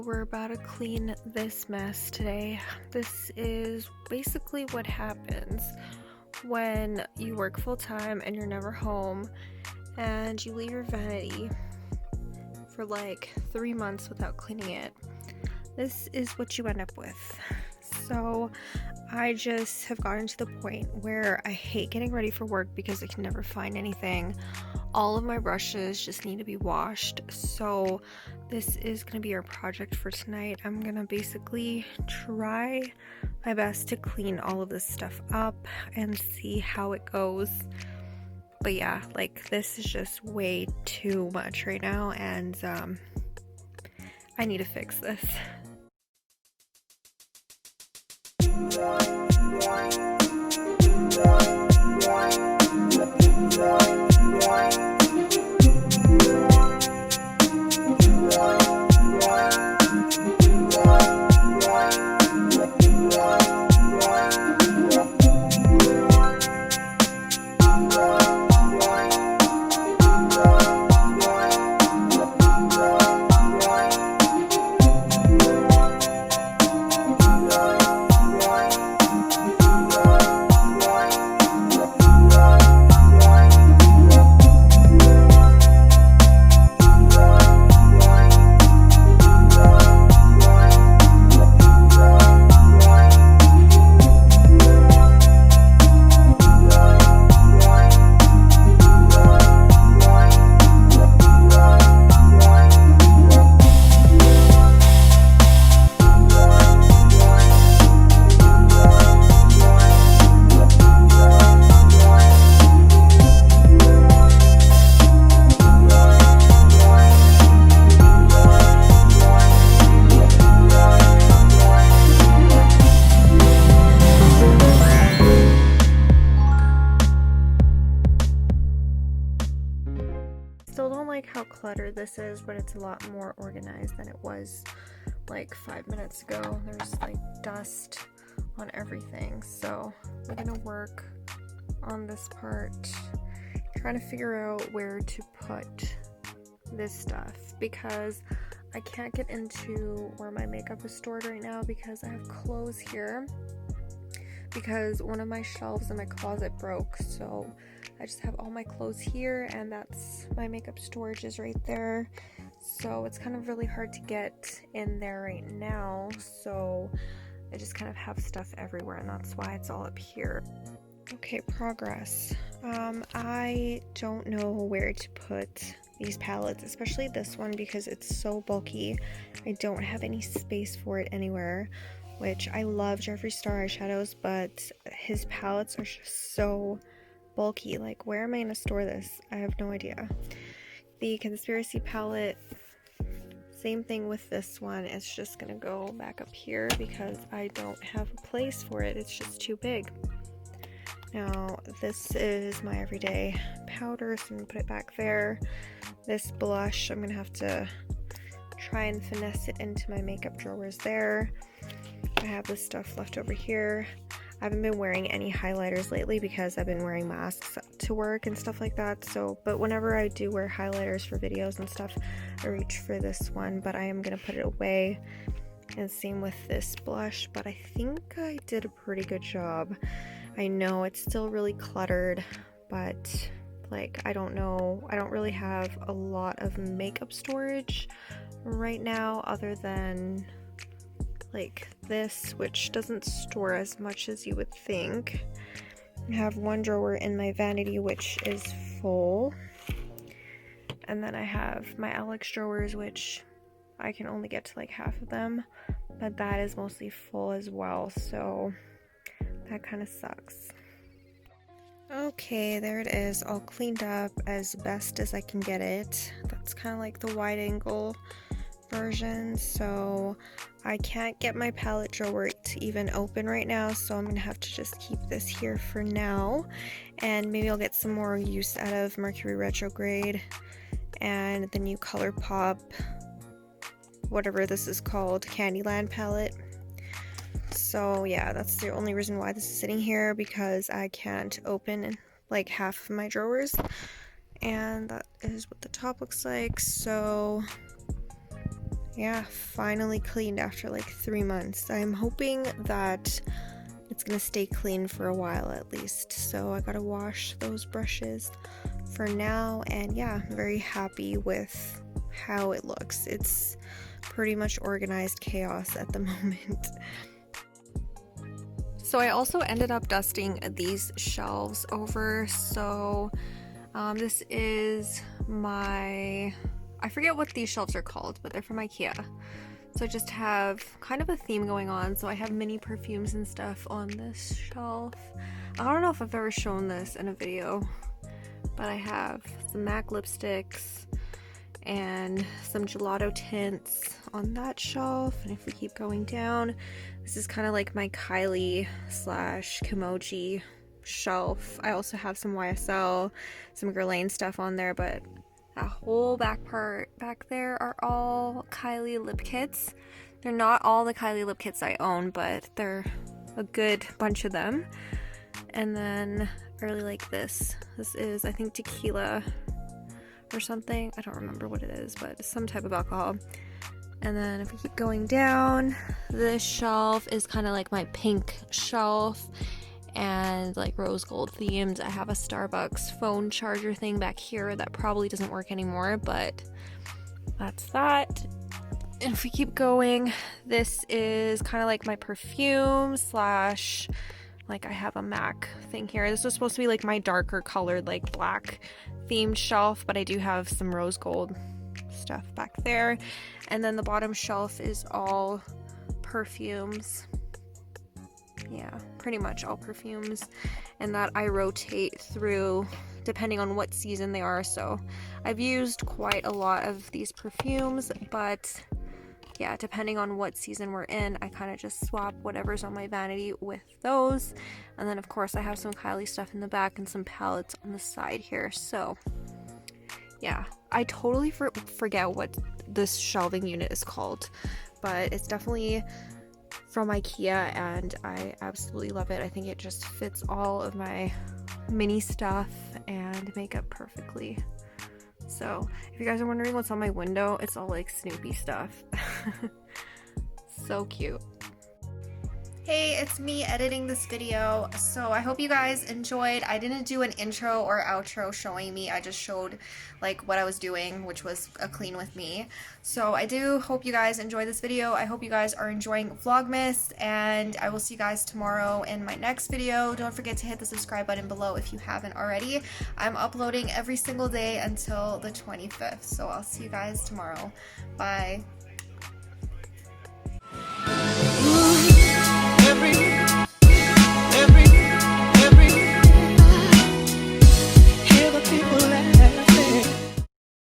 We're about to clean this mess today. This is basically what happens when you work full-time and you're never home and you leave your vanity for like 3 months without cleaning it. This is what you end up with. So I just have gotten to the point where I hate getting ready for work because I can never find anything. All of my brushes just need to be washed. So this is going to be our project for tonight. I'm going to basically try my best to clean all of this stuff up and see how it goes. But yeah, like this is just way too much right now, and I need to fix this. Still don't like how cluttered this is, but it's a lot more organized than it was like 5 minutes ago. There's like dust on everything, so we're gonna work on this part, trying to figure out where to put this stuff, because I can't get into where my makeup is stored right now because I have clothes here, because one of my shelves in my closet broke, so I just have all my clothes here, and that's my makeup storage is right there. So it's kind of really hard to get in there right now, so I just kind of have stuff everywhere, and that's why it's all up here. Okay, progress. I don't know where to put these palettes, especially this one, because it's so bulky. I don't have any space for it anywhere, which I love Jeffree Star eyeshadows, but his palettes are just so bulky. Like, where am I going to store this? I have no idea. The Conspiracy palette, same thing with this one. It's just going to go back up here because I don't have a place for it. It's just too big. Now, this is my everyday powder, so I'm going to put it back there. This blush, I'm going to have to try and finesse it into my makeup drawers there. I have this stuff left over here. I haven't been wearing any highlighters lately because I've been wearing masks to work and stuff like that. So, but whenever I do wear highlighters for videos and stuff, I reach for this one, but I am going to put it away. And same with this blush, but I think I did a pretty good job. I know it's still really cluttered, but like, I don't know. I don't really have a lot of makeup storage right now other than like this, which doesn't store as much as you would think. I have one drawer in my vanity which is full, and then I have my Alex drawers, which I can only get to like half of them, but that is mostly full as well, so that kind of sucks. Okay, there it is, all cleaned up as best as I can get it. That's kind of like the wide angle version, so I can't get my palette drawer to even open right now, so I'm gonna have to just keep this here for now, and maybe I'll get some more use out of Mercury Retrograde and the new ColourPop, whatever this is called, Candyland palette. So yeah, that's the only reason why this is sitting here, because I can't open like half of my drawers. And that is what the top looks like. So yeah, finally cleaned after like 3 months. I'm hoping that it's gonna stay clean for a while at least. So I gotta wash those brushes for now, and yeah, I'm very happy with how it looks. It's pretty much organized chaos at the moment. So I also ended up dusting these shelves over. So this is my, I forget what these shelves are called, but they're from IKEA. So I just have kind of a theme going on. So I have mini perfumes and stuff on this shelf. I don't know if I've ever shown this in a video, but I have some MAC lipsticks and some gelato tints on that shelf. And if we keep going down, this is kind of like my Kylie slash Kimoji shelf. I also have some YSL, some Guerlain stuff on there, but that whole back part back there are all Kylie lip kits. They're not all the Kylie lip kits I own, but they're a good bunch of them. And then I really like this. This is, I think, tequila or something. I don't remember what it is, but it's some type of alcohol. And then if we keep going down, this shelf is kind of like my pink shelf and like rose gold themed. I have a Starbucks phone charger thing back here that probably doesn't work anymore, but that's that. And if we keep going, this is kind of like my perfume slash, like I have a MAC thing here. This was supposed to be like my darker colored, like black themed shelf, but I do have some rose gold stuff back there. And then the bottom shelf is all perfumes. Yeah, pretty much all perfumes, and that I rotate through depending on what season they are. So I've used quite a lot of these perfumes, but yeah, depending on what season we're in, I kind of just swap whatever's on my vanity with those. And then of course I have some Kylie stuff in the back and some palettes on the side here. So yeah, I totally forget what this shelving unit is called, but it's definitely from IKEA and I absolutely love it. I think it just fits all of my mini stuff and makeup perfectly. So if you guys are wondering what's on my window, it's all like Snoopy stuff. So cute. Hey, it's me editing this video. So I hope you guys enjoyed. I didn't do an intro or outro showing me. I just showed like what I was doing, which was a clean with me. So I do hope you guys enjoyed this video. I hope you guys are enjoying Vlogmas, and I will see you guys tomorrow in my next video. Don't forget to hit the subscribe button below if you haven't already. I'm uploading every single day until the 25th. So I'll see you guys tomorrow. Bye.